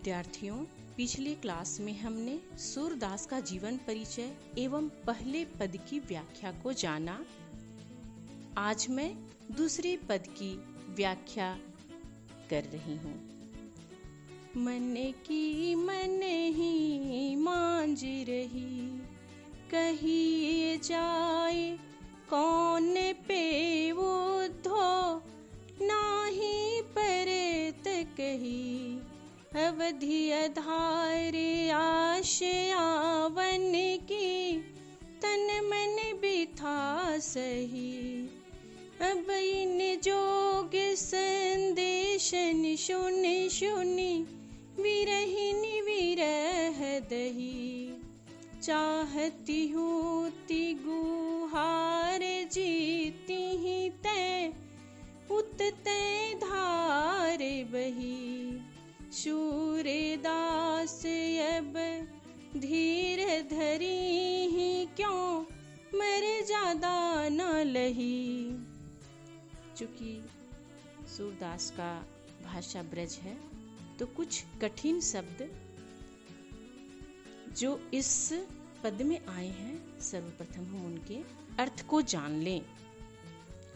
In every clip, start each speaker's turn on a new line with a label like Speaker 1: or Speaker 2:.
Speaker 1: विद्यार्थियों, पिछले क्लास में हमने सूरदास का जीवन परिचय एवं पहले पद की व्याख्या को जाना। आज मैं दूसरे पद की व्याख्या कर रही हूँ। मन की मन ही मांझ रही, कहिए जाए कौन पे उद्धो, नाही परत कही, अवधि आधार आशयावन की, तन मन बिथा सही। अब इन जोग संदेशन सुनि सुनि, विरहिनी विरह दही, चाहती हूँ ति गुहार जीती ही तै, उत तै धार बही। सूरदास अब धीर धरी ही, क्यों मर ज्यादा न लही। चूंकि सूरदास का भाषा ब्रज है तो कुछ कठिन शब्द जो इस पद में आए हैं, सर्वप्रथम हम उनके अर्थ को जान लें।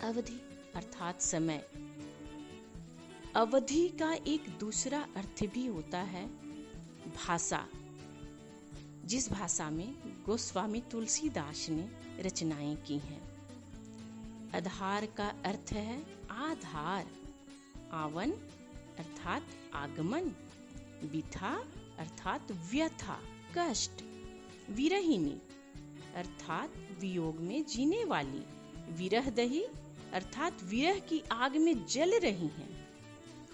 Speaker 1: अवधि अर्थात समय। अवधि का एक दूसरा अर्थ भी होता है भाषा, जिस भाषा में गोस्वामी तुलसीदास ने रचनाएं की हैं। आधार का अर्थ है आधार, आवन अर्थात आगमन, बिथा अर्थात व्यथा कष्ट, विरहिनी अर्थात वियोग में जीने वाली, विरह दही अर्थात विरह की आग में जल रही हैं।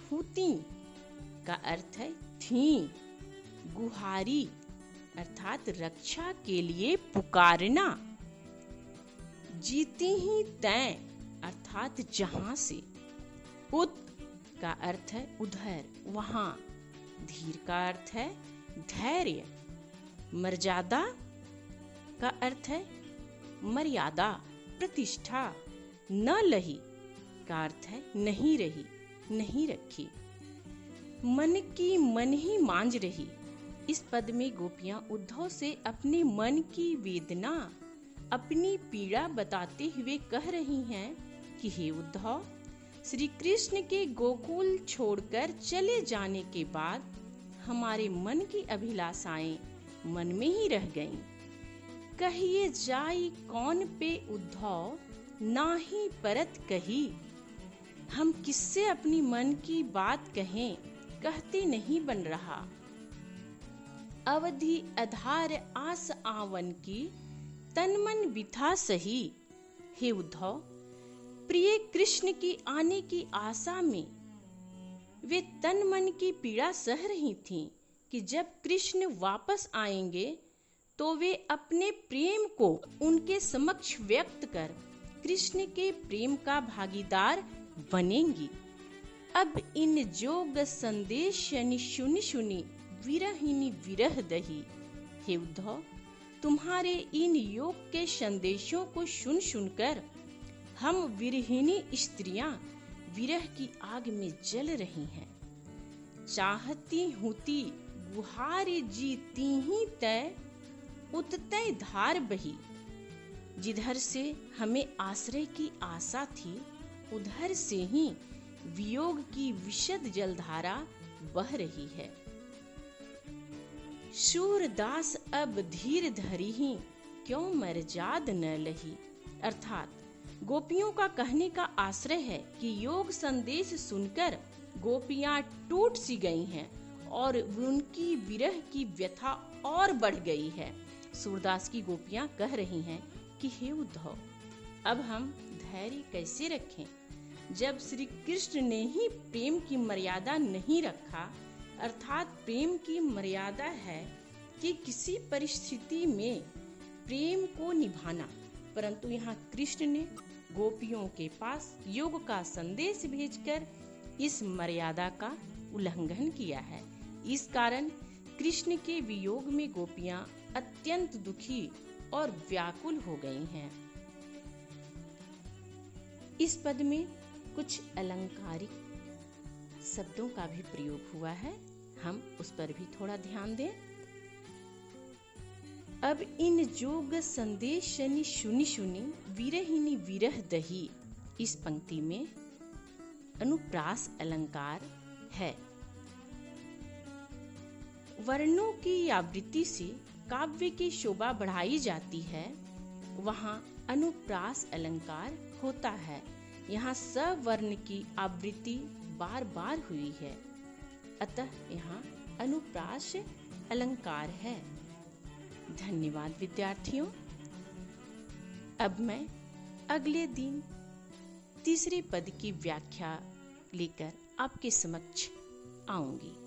Speaker 1: हुती का अर्थ है थी, गुहारी अर्थात रक्षा के लिए पुकारना, जीती ही तै अर्थात जहां से, उत का अर्थ है उधर वहां, धीर का अर्थ है धैर्य, मर्यादा का अर्थ है मर्यादा प्रतिष्ठा, न लही का अर्थ है नहीं रही नहीं रखी। मन की मन ही मांझ रही। इस पद में गोपियां उद्धव से अपने मन की वेदना, अपनी पीड़ा बताते हुए कह रही हैं कि हे उद्धव, श्री कृष्ण के गोकुल छोड़कर चले जाने के बाद हमारे मन की अभिलाषाएं मन में ही रह गईं। कहिए जाई कौन पे उद्धव, नाही परत कही। हम किससे अपनी मन की बात कहें, कहते नहीं बन रहा। अवधि आधार आस आवन की, तन मन बिथा सही। हे उद्धव, प्रिय कृष्ण की आने की आशा में वे तन मन की पीड़ा सह रही थीं कि जब कृष्ण वापस आएंगे तो वे अपने प्रेम को उनके समक्ष व्यक्त कर कृष्ण के प्रेम का भागीदार बनेंगी। अब इन जोग संदेश सुनि सुनि, विरहिनी विरह दही। हे उद्धव, तुम्हारे इन योग के संदेशों को सुन सुनकर हम विरहिनी स्त्रियां विरह की आग में जल रही हैं। चाहती हूती गुहार जीती ही तै, उत तै धार बही। जिधर से हमें आश्रय की आशा थी, उधर से ही वियोग की विशद जलधारा बह रही है। सूरदास अब धीर धरी ही, क्यों मर्याद न लही। अर्थात गोपियों का कहने का आश्रय है कि योग संदेश सुनकर गोपियां टूट सी गई हैं और उनकी विरह की व्यथा और बढ़ गई है। सूरदास की गोपियां कह रही हैं कि हे उद्धव, अब हम धैर्य कैसे रखें जब श्री कृष्ण ने ही प्रेम की मर्यादा नहीं रखा। अर्थात प्रेम की मर्यादा है कि किसी परिस्थिति में प्रेम को निभाना, परंतु यहाँ कृष्ण ने गोपियों के पास योग का संदेश भेजकर इस मर्यादा का उल्लंघन किया है। इस कारण कृष्ण के वियोग में गोपियां अत्यंत दुखी और व्याकुल हो गई हैं। इस पद में कुछ अलंकारिक शब्दों का भी प्रयोग हुआ है। हम उस पर भी थोड़ा ध्यान दें। अब इन जोग संदेश सुनी सुनी विरहिनी विरह दही, इस पंक्ति में अनुप्रास अलंकार है। वर्णों की आवृत्ति से काव्य की शोभा बढ़ाई जाती है, वहाँ अनुप्रास अलंकार होता है। यहाँ सवर्ण की आवृत्ति बार बार हुई है, अतः यहाँ अनुप्रास अलंकार है। धन्यवाद विद्यार्थियों। अब मैं अगले दिन तीसरे पद की व्याख्या लेकर आपके समक्ष आऊंगी।